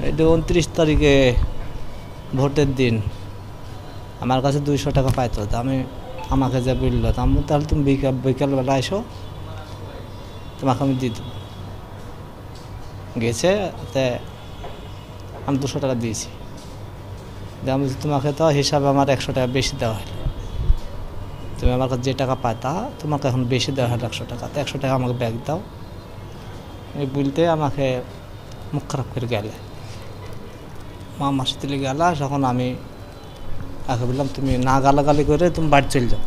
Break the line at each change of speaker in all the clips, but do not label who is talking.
এটা 29 তারিখে ভোটের দিন আমার কাছে 200 টাকা পাইতো। আমি আমাকে যে বলল আমি তাহলে তুমি বিকালবেলা এসো, তোমাকে আমি দিয়ে দেবো। গেছে তে আমি 200 টাকা দিয়েছি। আমি তোমাকে তো হিসাবে আমার 100 টাকা বেশি দেওয়া হলো, তুমি আমার কাছে যে টাকা পাইতা তোমাকে এখন বেশি দেওয়া হলো 100 টাকা, তো 100 টাকা আমাকে ব্যাগ দাও। এই বলতে আমাকে মুখ খারাপ করে গেলে মামার সাথে গেলা। যখন আমি তাকে বললাম তুমি না গালাগালি করে তুমি বাড়ি চলে যাও,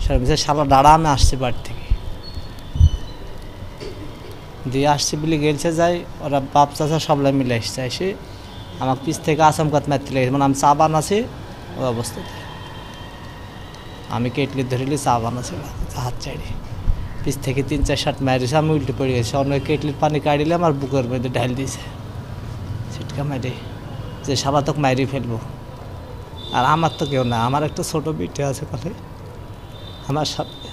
সেটা বলছে শালা দাঁড়া আমি আসছি বাড়ি থেকে দিয়ে আসছি বলে গেলছে। যাই ওরা বাপ চাচা সবলাই মিলে এসছে, এসে আমাকে পিছ থেকে আসামকাত মারতে লেগেছে। মানে আমি চা বানাচ্ছি ওই অবস্থাতে আমি কেটলি ধরিলি চা বানাচ্ছি হাত চাইড়ে পিছ থেকে 3-4 শার্ট মারিছে। আমি উল্টে পড়ে গেছি, অন্য কেটলির পানি কাড়িলে আমার বুকের মধ্যে ঢাল দিয়েছে ছিটকা মারি, যে সারা তোকে মারি ফেলবো। আর আমার তো কেউ না, আমার একটা ছোট বিটে আছে কাছে আমার সাথে,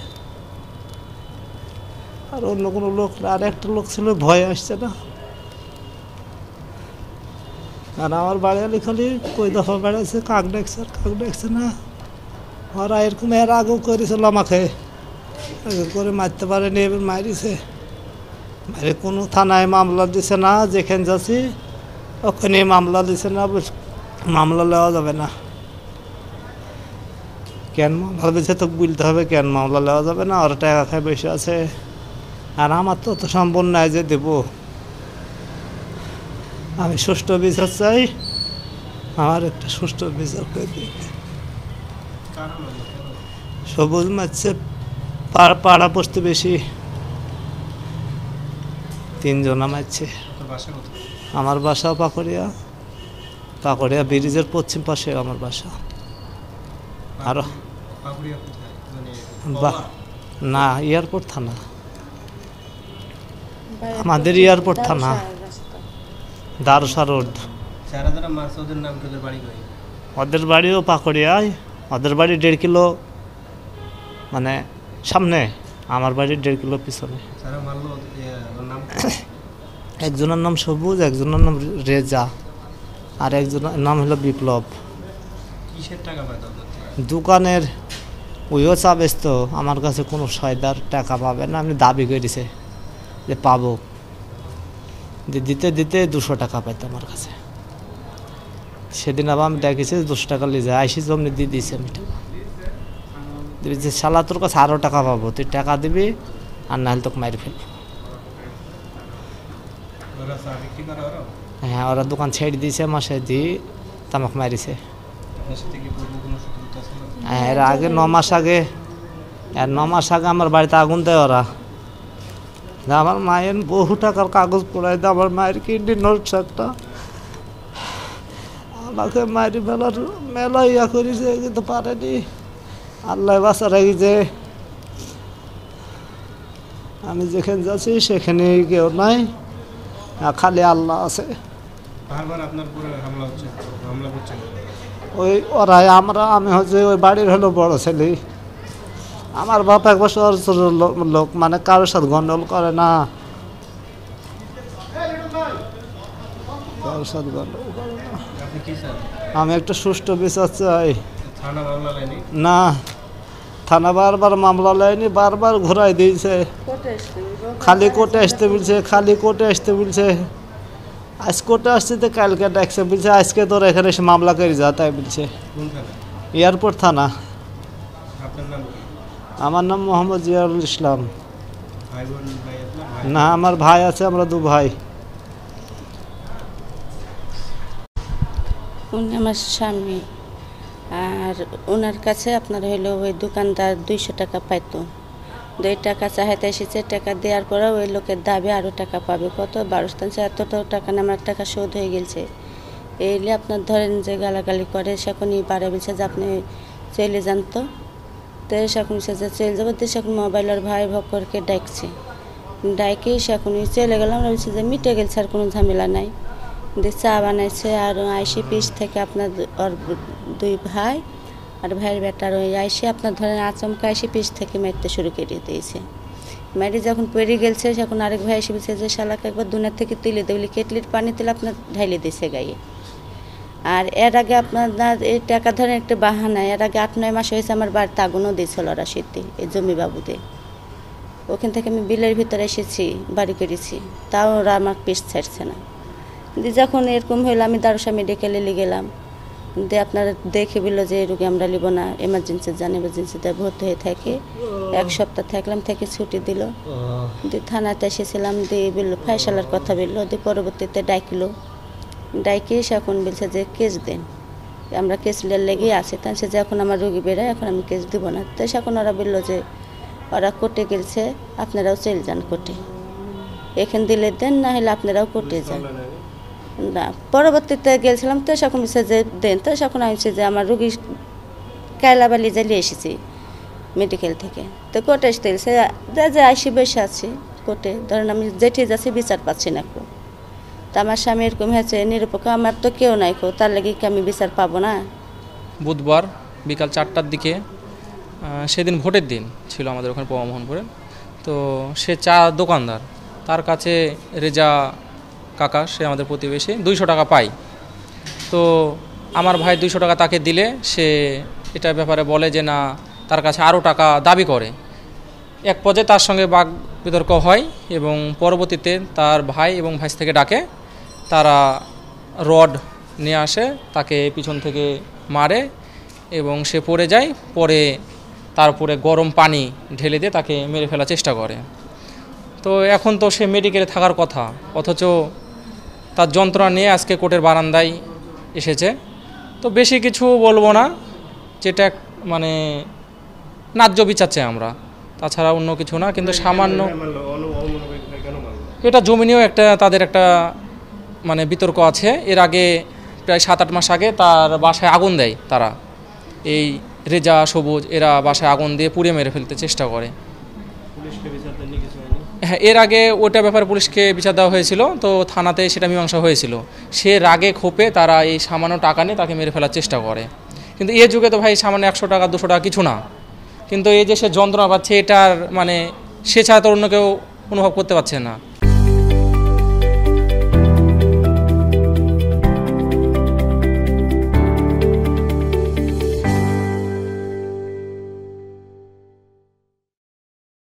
আর অন্য কোনো লোক না। আর একটা লোক ছিল ভয় আসছে না। আর আমার বাড়ি আলি খালি কই দফা বেড়াচ্ছে কাক ডাকছে আর কাক ডাকছে না। ওরা এরকম এর আগেও করেছিল আমাকে, করে মারতে পারেনি, এবার মারিছে। মারে কোনো থানায় মামলা দিছে না, যেখানে যাচ্ছি ওখানে মামলা দিছে না, মামলা নেওয়া যাবে না। কেন মামলা দিছে তোকে বলতে হবে, কেন মামলা নেওয়া যাবে না, ওরা টাকা খায় বসে আছে। আর আমার তো অত সম্ভব নাই যে দেব। আমি সুষ্ঠু বিচার চাই, আমার একটা সুষ্ঠু বিচার করে দিই। সবুজ মারছে পাড়া প্রতিবেশী 3 জনা মারছে। আমার বাসা পাকড়িয়া ব্রিজের পশ্চিম পাশে আমার বাসা। আরো না এয়ারপোর্ট থানা, আমাদের এয়ারপোর্ট থানা দারুসা রোড। ওদের বাড়িও পাকড়িয়ায়, ওদের বাড়ি 1.5 কিলো মানে সামনে, আমার বাড়ির 1.5 কিলো পিছনে। একজনের নাম সবুজ, একজনের নাম রেজা, আর একজনের নাম হলো বিপ্লব। দোকানের ওইও চা বেচত, আমার কাছে কোনো সয়দার টাকা পাবে না, আমি দাবি করেছে যে পাবো। দিতে দিতে 200 টাকা পাইতো আমার কাছে। সেদিন আবার আমি ডেকেছি 200 টাকা লিয়ে যায়, আইসি জমনি দিয়ে দিয়েছি আমি টাকা। দিয়েছে শালা তোর কাছে আরও টাকা পাবো, তুই টাকা দিবি আর নাহলে তোকে মারি ফেলবো। হ্যাঁ ওরা দোকান ছেড়ে দিয়েছে, মাসে দিয়ে তামাক মারিছে। হ্যাঁ এর আগে 9 মাস আগে, আর 9 মাস আগে আমার বাড়িতে আগুন দেয় ওরা। আমার মায়ের বহু টাকার কাগজ পড়াই দেয়, আমার মায়ের কিডনি নষ্ট একটা, আমাকে মারি ফেলার মেলা ইয়া করেছে কিন্তু পারেনি। আল্লাহ বাঁচা রাখিছে, আমি যেখানে যাচ্ছি সেখানে কেউ নাই, খালি আল্লাহ আছে। ওই ওরাই আমি হচ্ছে ওই বাড়ির হলো বড় ছেলে। আমার বাপ 1 বছর লোক, মানে কারোর সাথে গন্ডগোল করে না, কারোর সাথে গন্ডগোল করে না। আমি একটা সুষ্ঠু বিচার চাই। না থানা বারবার মামলা নেয়নি, বারবার ঘোরাই দিয়েছে, খালি কোর্টে আসতে বলছে, খালি কোর্টে আসতে বলছে। আজ কোর্টে আসছে তো কালকে ডাকছে, বলছে আজকে তোর এখানে এসে মামলা করে যা, তাই বলছে। এয়ারপোর্ট থানা। আমার নাম মোহাম্মদ জিয়ারুল ইসলাম। না আমার ভাই আছে, আমরা 2 ভাই।
উনি আমার স্বামী, আর ওনার কাছে আপনার হইলো ওই দোকানদার 200 টাকা পাইতো। 2 টাকা চাইতে এসেছে, টাকা দেওয়ার পরে ওই লোকের দাবি আরও টাকা পাবে, কত 12 এত টাকা না, আমার টাকা শোধ হয়ে গেছে। এইলে আপনার ধরেন যে গালাগালি করে, সেখনই বাড়ে বলছে যে আপনি চলে যান। তো সেখন সে যে চলে যাবো, তো সেখন মোবাইলের ভাই ভক্করকে ডাকছে, ডাইকে সেখনই চলে গেলাম। বলছে যে মিটে গেছে, আর কোনো ঝামেলা নাই। দিয়ে চা বানাইছে, আর আইসি পিস থেকে আপনার ওর 2 ভাই আর ভাইয়ের বেটার ওই আইসি আপনার ধরেন আচমকা আইসি পিস থেকে মারতে শুরু করে দিয়েছে। মারি যখন পড়ে গেছে তখন আরেক ভাই এসে বলছে যে শালাকে একবার দুনিয়া থেকে তুলে দেবলি কেটলির পানি তুলে আপনার ঢাইলে দিছে গায়ে। আর এর আগে আপনার এই টাকা ধরেন একটা বাহানা, এর আগে 8-9 মাস হয়েছে আমার বাড়িতে আগুনও দিয়েছিল ওরা শীতে, এই জমি বাবুদের। ওখান থেকে আমি বিলের ভিতরে এসেছি, বাড়ি করেছি, তাও ওরা আমার পিস ছাড়ছে না। দিয়ে যখন এরকম হইলো আমি দারুসা মেডিকেলে নিয়ে গেলাম, দিয়ে আপনারা দেখে বললো যে এই রোগী আমরা নিব না, এমার্জেন্সি যান, এমার্জেন্সিতে ভর্তি হয়ে থাকে। 1 সপ্তাহ থাকলাম, থেকে ছুটি দিল। দিয়ে থানাতে এসেছিলাম, দিয়ে বললো ফাইসালার কথা বললো, দিয়ে পরবর্তীতে ডাকলো, ডাইকে এসে এখন বলছে যে কেস দেন, আমরা কেস লেগে আছি। তাই সে যে এখন আমার রোগী বেরোয়, এখন আমি কেস দিব না। তো এখন ওরা বললো যে ওরা কোর্টে গেছে, আপনারাও চলে যান কোর্টে, এখান দিলে দেন, না হলে আপনারাও কোর্টে যান। না, পরবর্তীতে গেছিলাম, তো সেখন বলছে যে দেন। তো সেখন আমি যে আমার রুগী কায়লাবালি জ্বালিয়ে এসেছি মেডিকেল থেকে, তো কোর্টে আসতে গেছে যে আইসি বসে আছি কোর্টে, ধরেন আমি যেটি যাচ্ছি বিচার পাচ্ছি না কেউ। তা আমার স্বামী এরকম হয়েছে নিরপেক্ষ, আমার তো কেউ নাই কেউ, তার লাগে কি আমি বিচার পাবো না?
বুধবার বিকাল 4টার দিকে, সেদিন ভোটের দিন ছিল আমাদের ওখানে মোহনপুরে। তো সে চা দোকানদার, তার কাছে রেজা কাকা, সে আমাদের প্রতিবেশী, 200 টাকা পায়। তো আমার ভাই 200 টাকা তাকে দিলে সে এটার ব্যাপারে বলে যে না, তার কাছে আরও টাকা দাবি করে। এক পর্যায়ে তার সঙ্গে বাক বিতর্ক হয় এবং পরবর্তীতে তার ভাই এবং ভাইস থেকে ডাকে, তারা রড নিয়ে আসে, তাকে পিছন থেকে মারে এবং সে পড়ে যায়। পরে তারপরে গরম পানি ঢেলে দিয়ে তাকে মেরে ফেলার চেষ্টা করে। তো এখন তো সে মেডিকেলে থাকার কথা, অথচ তার যন্ত্রণা নিয়ে আজকে কোর্টের বারান্দায় এসেছে। তো বেশি কিছু বলবো না, যেটা মানে ন্যায্য বিচার চাই আমরা, তাছাড়া অন্য কিছু না। কিন্তু সামান্য এটা জমি নিয়েও একটা তাদের একটা মানে বিতর্ক আছে। এর আগে প্রায় 7-8 মাস আগে তার বাসায় আগুন দেয় তারা, এই রেজা সবুজ, এরা বাসায় আগুন দিয়ে পুড়িয়ে মেরে ফেলতে চেষ্টা করে। হ্যাঁ, এর আগে ওইটা ব্যাপারে পুলিশকে বিচার দেওয়া হয়েছিল, তো থানাতে সেটা মীমাংসা হয়েছিল। সে রাগে ক্ষোভে তারা এই সামান্য টাকা নিয়ে তাকে মেরে ফেলার চেষ্টা করে। কিন্তু এই যুগে তো ভাই সামান্য 100 টাকা 200 টাকা কিছু না, কিন্তু এই যে সে যন্ত্রণা পাচ্ছে, এটার মানে সে ছাড়া তো অন্য কেউ অনুভব করতে পারছে না।